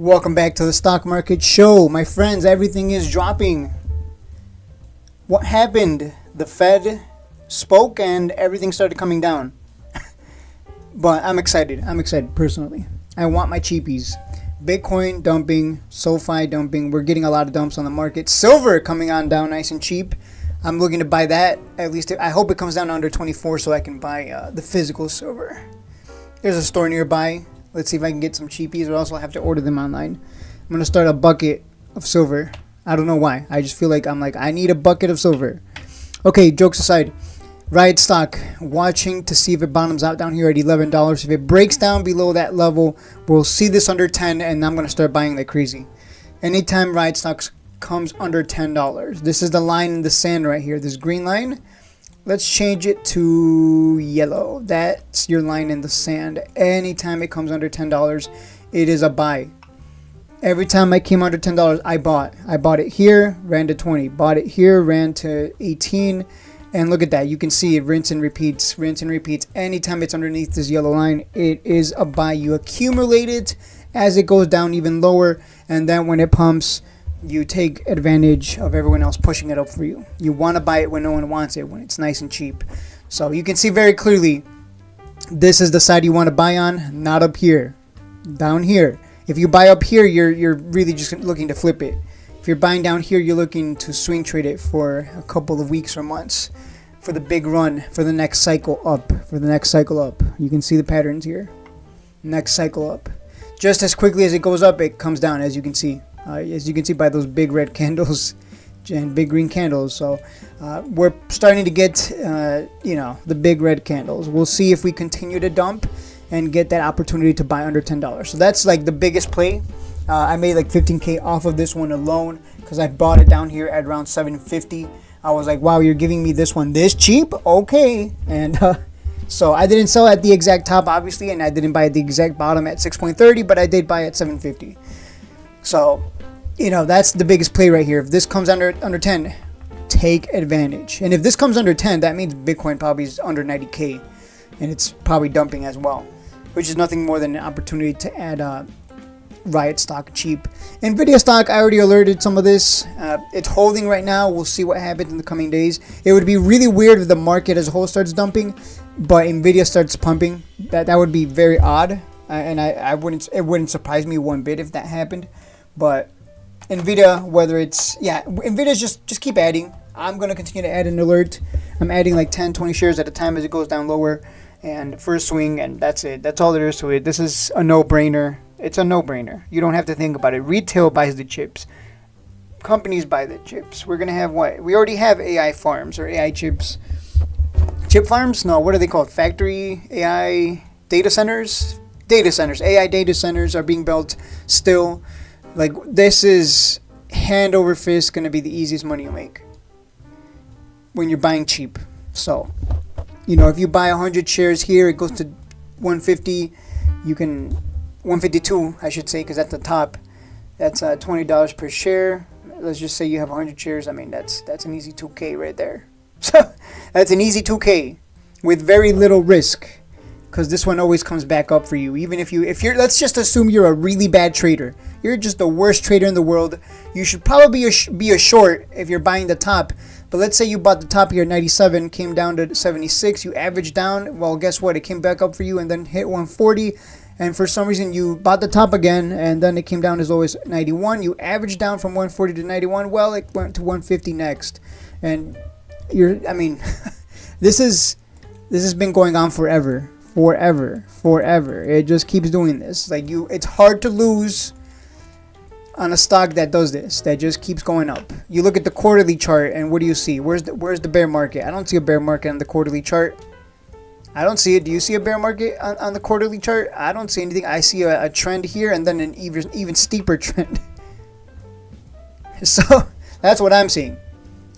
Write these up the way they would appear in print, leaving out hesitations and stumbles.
Welcome back to the Stock Market Show. My friends, everything is dropping. What happened? The Fed spoke and everything started coming down. But I'm excited. Personally. I want my cheapies. Bitcoin dumping, SoFi dumping. We're getting a lot of dumps on the market. Silver coming on down nice and cheap. I'm looking to buy that. At least I hope it comes down to under 24 so I can buy the physical silver. There's a store nearby. Let's see if I can get some cheapies, or else I'll have to order them online. I'm going to start a bucket of silver. I don't know why. I just feel like I need a bucket of silver. Okay, jokes aside. Riot stock, watching to see if it bottoms out down here at $11. If it breaks down below that level, we'll see this under 10, and I'm going to start buying like crazy. Anytime Riot stocks comes under $10. This is the line in the sand right here. This green line. Let's change it to yellow. That's your line in the sand. Anytime it comes under $10, it is a buy. Every time I came under $10, I bought. I bought it here, ran to 20. Bought it here, ran to 18. And look at that. You can see it rinse and repeats, rinse and repeats. Anytime it's underneath this yellow line, it is a buy. You accumulate it as it goes down even lower. And then when it pumps, you take advantage of everyone else pushing it up for you. You want to buy it when no one wants it, when it's nice and cheap. So you can see very clearly, this is the side you want to buy on, not up here, down here. If you buy up here, you're really just looking to flip it. If you're buying down here, you're looking to swing trade it for a couple of weeks or months for the big run, for the next cycle up, You can see the patterns here. Next cycle up. Just as quickly as it goes up, it comes down, as you can see. As you can see by those big red candles and big green candles. So we're starting to get, the big red candles. We'll see if we continue to dump and get that opportunity to buy under $10. So that's like the biggest play. I made like 15K off of this one alone because I bought it down here at around $7.50. I was like, wow, you're giving me this one this cheap? Okay. And so I didn't sell at the exact top, obviously, and I didn't buy at the exact bottom at 6.30, but I did buy at 7.50. So, that's the biggest play right here. If this comes under 10, take advantage. And if this comes under 10, that means Bitcoin probably is under 90K, and it's probably dumping as well, which is nothing more than an opportunity to add Riot stock cheap. Nvidia stock, I already alerted some of this. It's holding right now. We'll see what happens in the coming days. It would be really weird if the market as a whole starts dumping, but Nvidia starts pumping. That would be very odd, and it wouldn't surprise me one bit if that happened. But Nvidia, Nvidia's just keep adding. I'm going to continue to add an alert. I'm adding like 10, 20 shares at a time as it goes down lower and for a swing, and that's it. That's all there is to it. This is a no-brainer. It's a no-brainer. You don't have to think about it. Retail buys the chips. Companies buy the chips. We're going to have what? We already have AI farms or AI chips. Chip farms? No, what are they called? Factory AI data centers? Data centers. AI data centers are being built still. Like, this is hand over fist going to be the easiest money you make when you're buying cheap. So, if you buy 100 shares here, it goes to 150. You can 152, I should say, because at the top, that's $20 per share. Let's just say you have 100 shares. I mean, that's an easy 2K right there. So that's an easy 2K with very little risk, because this one always comes back up for you. Even if you're, let's just assume you're a really bad trader. You're just the worst trader in the world. You should probably be a short if you're buying the top. But let's say you bought the top here at 97, came down to 76. You averaged down. Well, guess what? It came back up for you and then hit 140. And for some reason, you bought the top again, and then it came down as low as 91. You averaged down from 140 to 91. Well, it went to 150 next. And this has been going on forever. It just keeps doing this. It's hard to lose on a stock that does this, that just keeps going up. You look at the quarterly chart, and what do you see? Where's the bear market? I don't see a bear market on the quarterly chart. I don't see it. Do you see a bear market on the quarterly chart? I don't see anything. I see a trend here and then an even steeper trend. So that's what I'm seeing.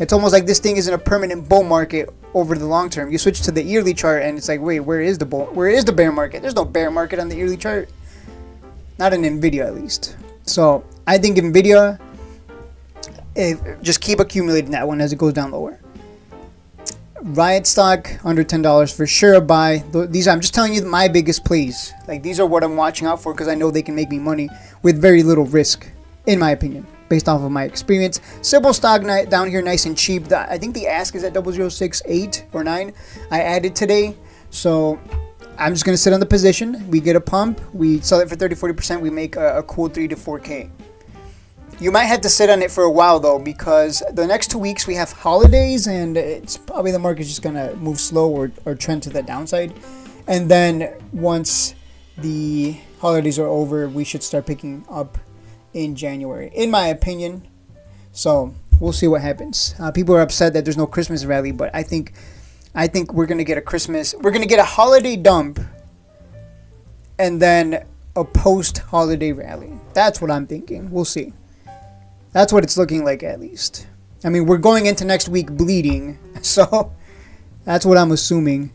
It's almost like this thing is in a permanent bull market over the long term. You switch to the yearly chart and it's like, wait, where is the bear market? There's no bear market on the yearly chart. Not in Nvidia, at least. So I think Nvidia, just keep accumulating that one as it goes down lower. Riot stock under $10 for sure. Buy these. I'm just telling you my biggest plays. Like, these are what I'm watching out for because I know they can make me money with very little risk, in my opinion, based off of my experience. Simple stock down here, nice and cheap. I think the ask is at 0068 or 9. I added today, so I'm just gonna sit on the position. We get a pump, we sell it for 30-40%. We make a cool 3 to 4K. You might have to sit on it for a while though, because the next 2 weeks we have holidays, and it's probably the market's just gonna move slow or trend to the downside. And then once the holidays are over, we should start picking up in January, in my opinion. So we'll see what happens. People are upset that there's no Christmas rally, but I think we're gonna get a holiday dump, and then a post-holiday rally. That's what I'm thinking. We'll see. That's what it's looking like, at least. I mean, we're going into next week bleeding, so that's what I'm assuming.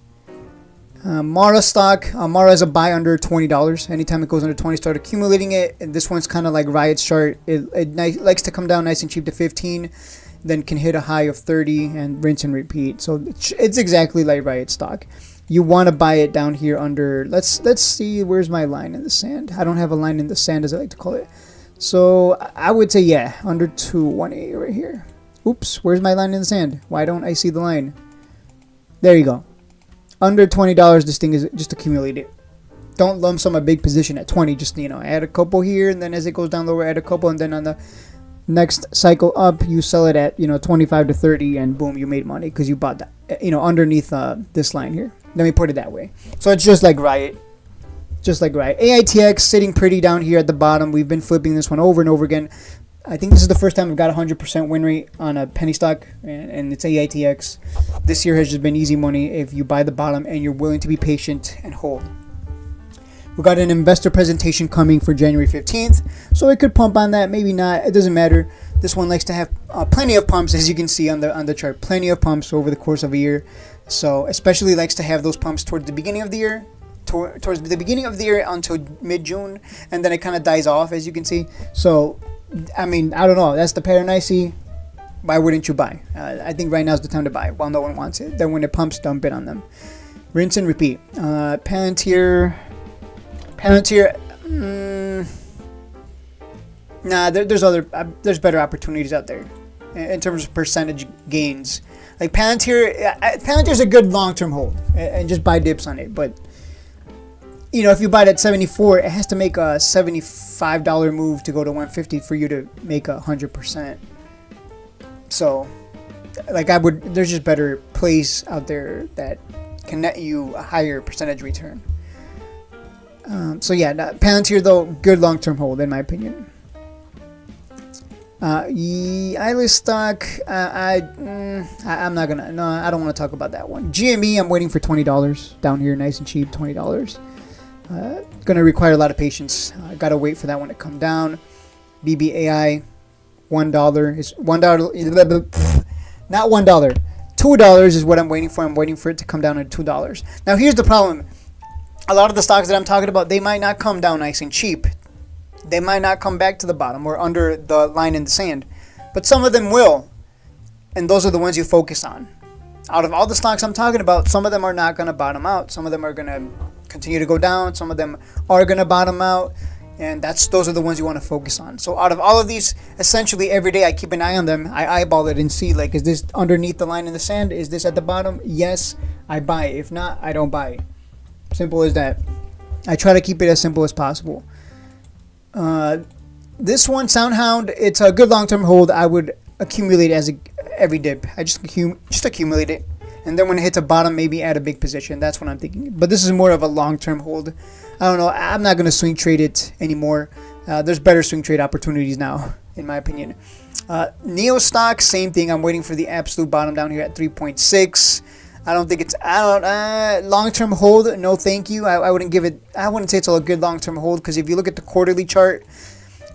Mara stock. Mara is a buy under $20. Anytime it goes under 20, start accumulating it. And this one's kind of like Riot's chart. It likes to come down nice and cheap to 15, then can hit a high of 30 and rinse and repeat. So it's exactly like Riot stock. You want to buy it down here under. Let's see. Where's my line in the sand? I don't have a line in the sand, as I like to call it. So I would say, yeah, under 218 right here. Oops, where's my line in the sand? Why don't I see the line? There you go. Under $20, this thing is just accumulate it. Don't lump sum a big position at 20. Just, add a couple here, and then as it goes down lower, add a couple, and then on the next cycle up, you sell it at 25 to 30, and boom, you made money because you bought that, underneath this line here. Let me put it that way. So it's just like Riot. Just like Riot. AITX sitting pretty down here at the bottom. We've been flipping this one over and over again. I think this is the first time I've got 100% win rate on a penny stock, and it's AITX. This year has just been easy money if you buy the bottom and you're willing to be patient and hold. We got an investor presentation coming for January 15th, so it could pump on that, maybe not. It doesn't matter. This one likes to have plenty of pumps, as you can see on the chart. Plenty of pumps over the course of a year. So especially likes to have those pumps towards the beginning of the year. Towards the beginning of the year until mid-June, and then it kind of dies off, as you can see. So, I mean, I don't know. That's the pattern I see. Why wouldn't you buy? I think right now is the time to buy while no one wants it. Then when it pumps, dump it on them. Rinse and repeat. Palantir. Nah, there's better opportunities out there in terms of percentage gains. Like Palantir's a good long-term hold, and just buy dips on it, but if you buy it at 74, it has to make a $75 move to go to 150 for you to make 100%. So, there's just better plays out there that can net you a higher percentage return. So yeah, Palantir though, good long-term hold in my opinion. Eyeless stock, I'm not gonna. No, I don't want to talk about that one. GME, I'm waiting for $20 down here, nice and cheap, $20. Gonna require a lot of patience. Gotta wait for that one to come down. BBAI, $1 is $1. Not $1. $2 is what I'm waiting for. I'm waiting for it to come down to $2. Now here's the problem. A lot of the stocks that I'm talking about, they might not come down nice and cheap. They might not come back to the bottom or under the line in the sand, but some of them will, and those are the ones you focus on. Out of all the stocks I'm talking about, some of them are not going to bottom out. Some of them are going to continue to go down. Some of them are going to bottom out, and those are the ones you want to focus on. So out of all of these, essentially every day I keep an eye on them. I eyeball it and see, is this underneath the line in the sand? Is this at the bottom? Yes, I buy it. If not, I don't buy it. Simple as that. I try to keep it as simple as possible. This one, SoundHound, it's a good long-term hold. I would accumulate every dip. I just accumulate it, and then when it hits a bottom, maybe add a big position. That's what I'm thinking. But this is more of a long-term hold. I don't know. I'm not gonna swing trade it anymore. There's better swing trade opportunities now, in my opinion. Neo stock, same thing. I'm waiting for the absolute bottom down here at 3.6. I don't think it's long-term hold. No, thank you. I wouldn't give it. I wouldn't say it's a good long-term hold, because if you look at the quarterly chart,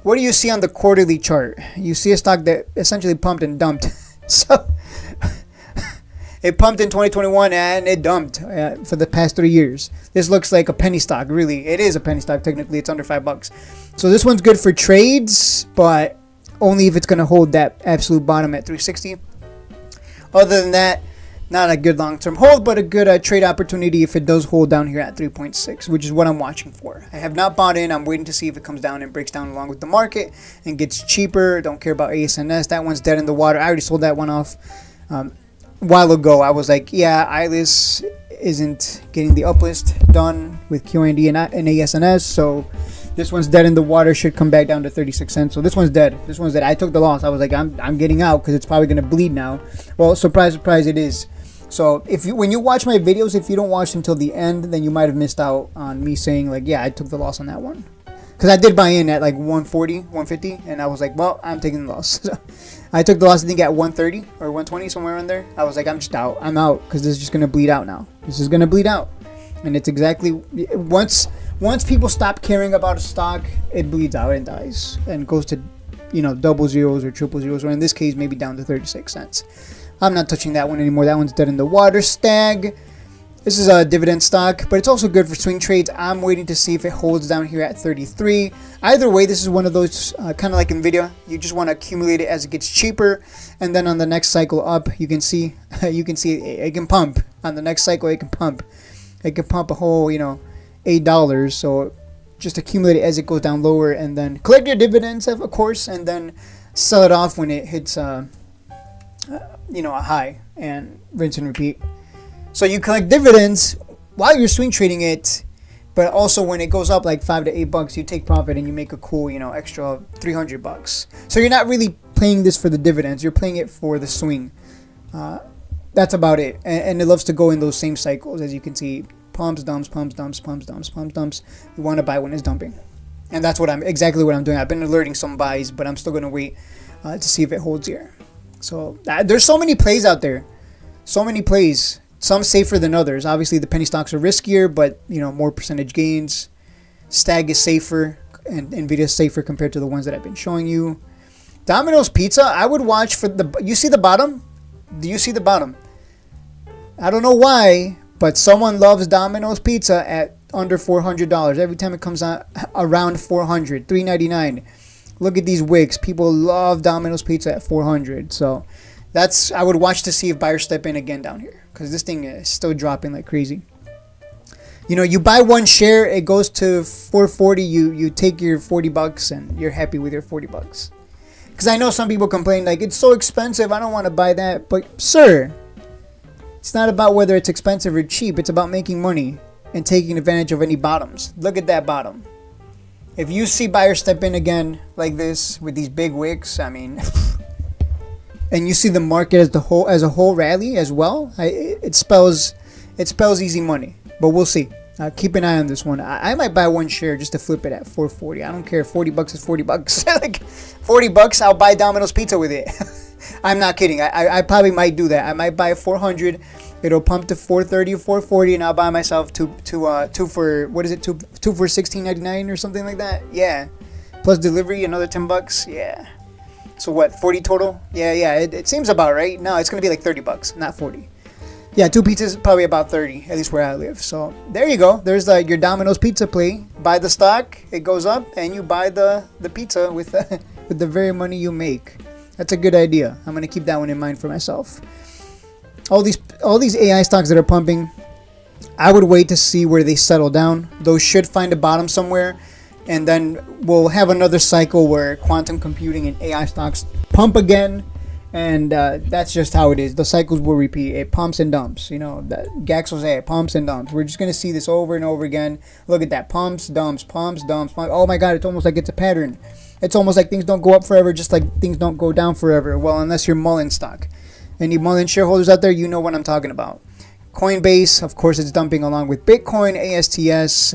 what do you see on the quarterly chart? You see a stock that essentially pumped and dumped. So it pumped in 2021 and it dumped for the past 3 years. This looks like a penny stock. Really, it is a penny stock. Technically, it's under $5. So this one's good for trades, but only if it's going to hold that absolute bottom at 360. Other than that, Not a good long-term hold, but a good trade opportunity if it does hold down here at 3.6, which is what I'm watching for. I have not bought in. I'm waiting to see if it comes down and breaks down along with the market and gets cheaper. Don't care about ASNS. That one's dead in the water. I already sold that one off a while ago. I was like, yeah, ILIS isn't getting the uplist done with QND and ASNS, so this one's dead in the water. Should come back down to 36 cents. So this one's dead. This one's dead. I took the loss. I was like, I'm getting out because it's probably going to bleed now. Well, surprise, surprise, it is. So when you watch my videos, if you don't watch them till the end, then you might have missed out on me saying like, yeah, I took the loss on that one. Because I did buy in at like 140, 150, and I was like, well, I'm taking the loss. So I took the loss, I think, at 130 or 120, somewhere in there. I was like, I'm just out. I'm out because this is just going to bleed out now. This is going to bleed out. And it's exactly, once people stop caring about a stock, it bleeds out and dies and goes to, double zeros or triple zeros, or in this case, maybe down to 36 cents. I'm not touching that one anymore. That one's dead in the water. Stag. This is a dividend stock, but it's also good for swing trades. I'm waiting to see if it holds down here at 33. Either way, this is one of those kind of like Nvidia. You just want to accumulate it as it gets cheaper, and then on the next cycle up, you can see it can pump. On the next cycle, it can pump. It can pump a whole $8. So just accumulate it as it goes down lower, and then collect your dividends, of course, and then sell it off when it hits a high, and rinse and repeat. So you collect dividends while you're swing trading it, but also when it goes up like $5 to $8, you take profit and you make a cool, extra $300. So you're not really playing this for the dividends. You're playing it for the swing. That's about it. And it loves to go in those same cycles, as you can see. Pumps, dumps, pumps, dumps, pumps, dumps, pumps, dumps. You want to buy when it's dumping. And that's exactly what I'm doing. I've been alerting some buys, but I'm still going to wait to see if it holds here. So there's so many plays out there. So many plays. Some safer than others. Obviously, the penny stocks are riskier, but more percentage gains. Stag is safer, and Nvidia is safer compared to the ones that I've been showing you. Domino's Pizza, I would watch for you see the bottom? Do you see the bottom? I don't know why, but someone loves Domino's Pizza at under $400. Every time it comes out around $400, $3.99. Look at these wicks. People love Domino's Pizza at $400. So I would watch to see if buyers step in again down here, because this thing is still dropping like crazy. You buy one share, it goes to $4.40. You take your $40 and you're happy with your $40. Because I know some people complain like, it's so expensive, I don't want to buy that. But sir, it's not about whether it's expensive or cheap. It's about making money and taking advantage of any bottoms. Look at that bottom. If you see buyers step in again like this with these big wicks, I mean, and you see the market as a whole rally as well, it spells easy money. But we'll see. Keep an eye on this one. I might buy one share just to flip it at $4.40. I don't care. $40 is $40. Like $40, I'll buy Domino's Pizza with it. I'm not kidding. I probably might do that. I might buy 400. It'll pump to 430 or 440, and I'll buy myself two for what is it? Two for $16.99 or something like that. Yeah, plus delivery, another $10. Yeah. So what? 40 total? Yeah. It seems about right. No, it's gonna be like $30, not 40. Yeah, 2 pizzas probably about 30, at least where I live. So there you go. There's your Domino's Pizza play. Buy the stock, it goes up, and you buy the pizza with the very money you make. That's a good idea. I'm gonna keep that one in mind for myself. All these AI stocks that are pumping, I would wait to see where they settle down. Those should find a bottom somewhere, and then we'll have another cycle where quantum computing and AI stocks pump again. And that's just how it is. The cycles will repeat. It pumps and dumps. That Gax will say it pumps and dumps. We're just going to see this over and over again. Look at that. Pumps, dumps, pumps, dumps. Oh my God, it's almost like it's a pattern. It's almost like things don't go up forever, just like things don't go down forever. Well, unless you're Mullen stock. Any Mullen shareholders out there, you know what I'm talking about. Coinbase, of course, it's dumping along with Bitcoin, ASTS.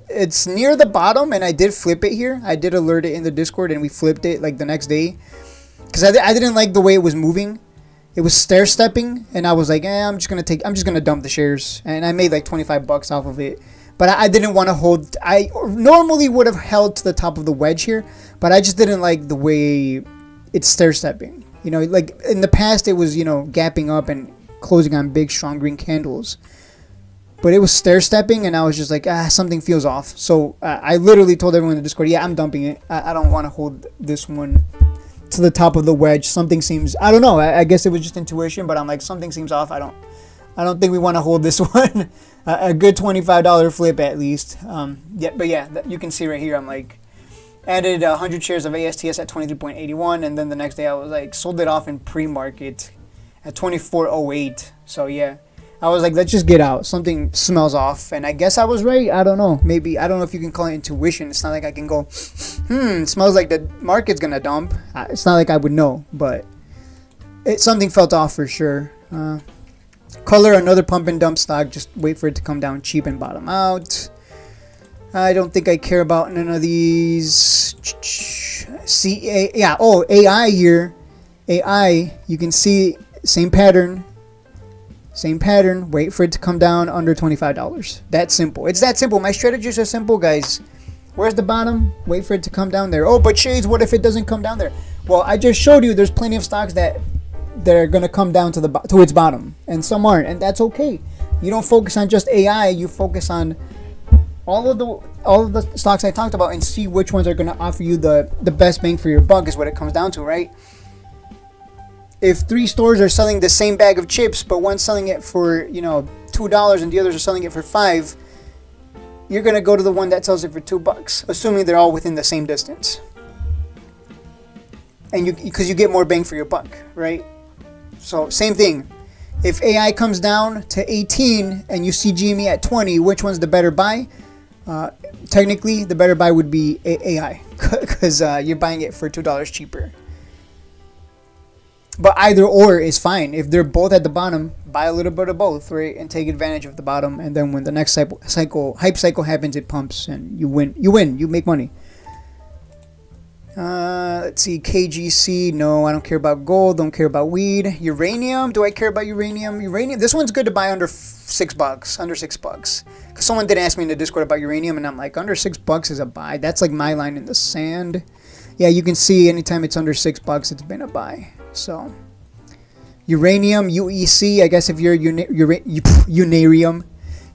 It's near the bottom, and I did flip it here. I did alert it in the Discord, and we flipped it like the next day. Because I didn't like the way it was moving. It was stair stepping, and I was like, I'm just gonna dump the shares, and I made like $25 off of it. But I didn't want to hold. I normally would have held to the top of the wedge here, but I just didn't like the way it's stair stepping. Like in the past, it was gapping up and closing on big, strong green candles. But it was stair stepping, and I was just like, something feels off. So I literally told everyone in the Discord, yeah, I'm dumping it. I don't want to hold this one to the top of the wedge. Something seems, I don't know, I guess it was just intuition, but I'm like, something seems off. I don't think we want to hold this one. A good $25 flip at least. Yeah, but yeah, you can see right here, I'm like, added 100 shares of ASTS at 23.81, and then the next day I was like, sold it off in pre-market at 24.08. So yeah, I was like, let's just get out. Something smells off, and I guess I was right. I don't know. Maybe, I don't know if you can call it intuition. It's not like I can go, it smells like the market's gonna dump. It's not like I would know, but something felt off for sure. Color, another pump and dump stock. Just wait for it to come down cheap and bottom out. I don't think I care about none of these. AI here. AI, you can see same pattern. Same pattern. Wait for it to come down under $25. That's simple. It's that simple. My strategies are simple, guys. Where's the bottom? Wait for it to come down there. Oh, but Shades, what if it doesn't come down there? Well, I just showed you there's plenty of stocks that are going to come down to its bottom, and some aren't, and that's okay. You don't focus on just AI, you focus on all of the stocks I talked about and see which ones are going to offer you the best bang for your buck is what it comes down to, right? If 3 stores are selling the same bag of chips, but one's selling it for, $2 and the others are selling it for $5, you're going to go to the one that sells it for $2, assuming they're all within the same distance. And because you get more bang for your buck, right? So same thing. If AI comes down to 18 and you see GME at 20, which one's the better buy? Technically, the better buy would be AI because you're buying it for $2 cheaper. But either or is fine. If they're both at the bottom, buy a little bit of both, right? And take advantage of the bottom. And then when the next hype cycle happens, it pumps and you win. You make money. Let's see, KGC, no, I don't care about gold, don't care about weed. Uranium, do I care about uranium? This one's good to buy under $6, because someone did ask me in the Discord about uranium, and I'm like, under $6 is a buy. That's like my line in the sand. Yeah, you can see anytime it's under $6, it's been a buy. So, uranium, UEC, I guess if you're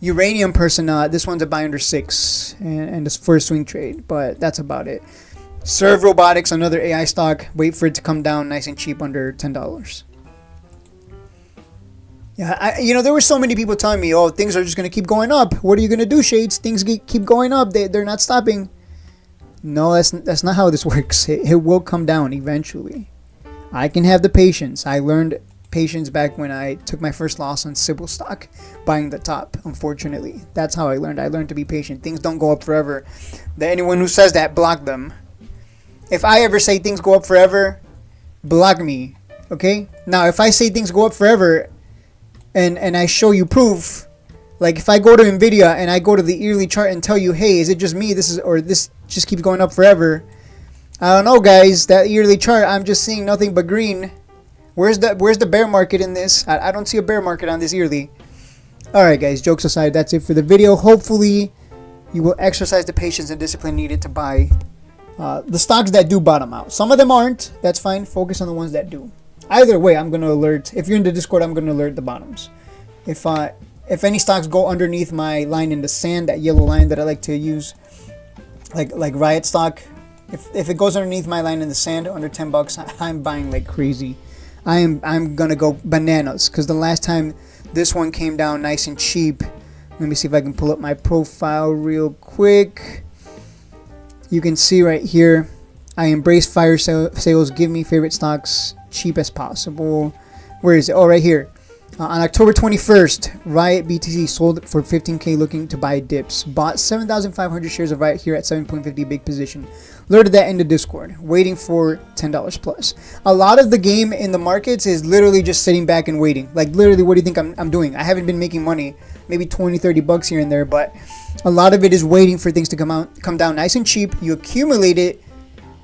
uranium person, this one's a buy under 6, and it's for a swing trade, but that's about it. Serve Robotics, another AI stock. Wait for it to come down nice and cheap under $10. Yeah, there were so many people telling me, oh, things are just going to keep going up. What are you going to do, Shades? Things keep going up. They're not stopping. No, that's not how this works. It will come down eventually. I can have the patience. I learned patience back when I took my first loss on Sybil stock, buying the top, unfortunately. That's how I learned. I learned to be patient. Things don't go up forever. Anyone who says that, block them. If I ever say things go up forever, block me, okay? Now, if I say things go up forever and I show you proof, like if I go to NVIDIA and I go to the yearly chart and tell you, hey, is it just me? This just keeps going up forever. I don't know, guys. That yearly chart, I'm just seeing nothing but green. Where's the bear market in this? I don't see a bear market on this yearly. All right, guys, jokes aside, that's it for the video. Hopefully, you will exercise the patience and discipline needed to buy the stocks that do bottom out. Some of them aren't. That's fine. Focus on the ones that do. Either way, I'm going to alert. If you're in the Discord, I'm going to alert the bottoms. If any stocks go underneath my line in the sand, that yellow line that I like to use, like Riot stock, if it goes underneath my line in the sand under $10, I'm buying like crazy. I'm going to go bananas because the last time this one came down nice and cheap. Let me see if I can pull up my profile real quick. You can see right here, I embrace fire sales. Give me favorite stocks cheap as possible. Where is it? Oh, right here. On October 21st, Riot BTC sold for $15K looking to buy dips. Bought 7,500 shares of Riot here at 7.50 big position. Alerted that in the Discord. Waiting for $10 plus. A lot of the game in the markets is literally just sitting back and waiting. Like literally, what do you think I'm doing? I haven't been making money. Maybe 20, 30 bucks here and there, but a lot of it is waiting for things to come down nice and cheap. You accumulate it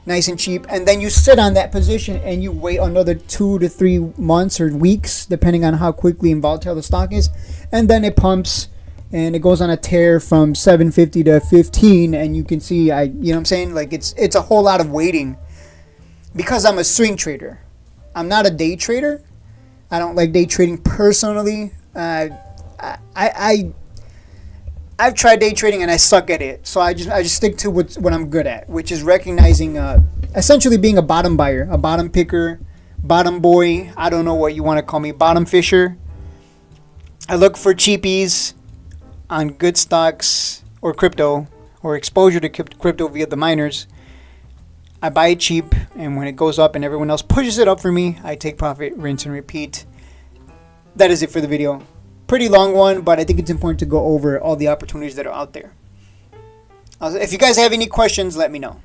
nice and cheap, and then you sit on that position and you wait another 2 to 3 months or weeks, depending on how quickly and volatile the stock is, and then it pumps and it goes on a tear from 750 to 15, and you can see, you know what I'm saying? Like it's a whole lot of waiting because I'm a swing trader. I'm not a day trader. I don't like day trading personally. I've tried day trading and I suck at it, so I just stick to what I'm good at, which is recognizing essentially being a bottom buyer, a bottom picker, bottom boy. I don't know what you want to call me, bottom fisher. I look for cheapies on good stocks or crypto or exposure to crypto via the miners. I buy it cheap, and when it goes up and everyone else pushes it up for me, I take profit, rinse and repeat. That is it for the video. Pretty long one, but I think it's important to go over all the opportunities that are out there. If you guys have any questions, let me know.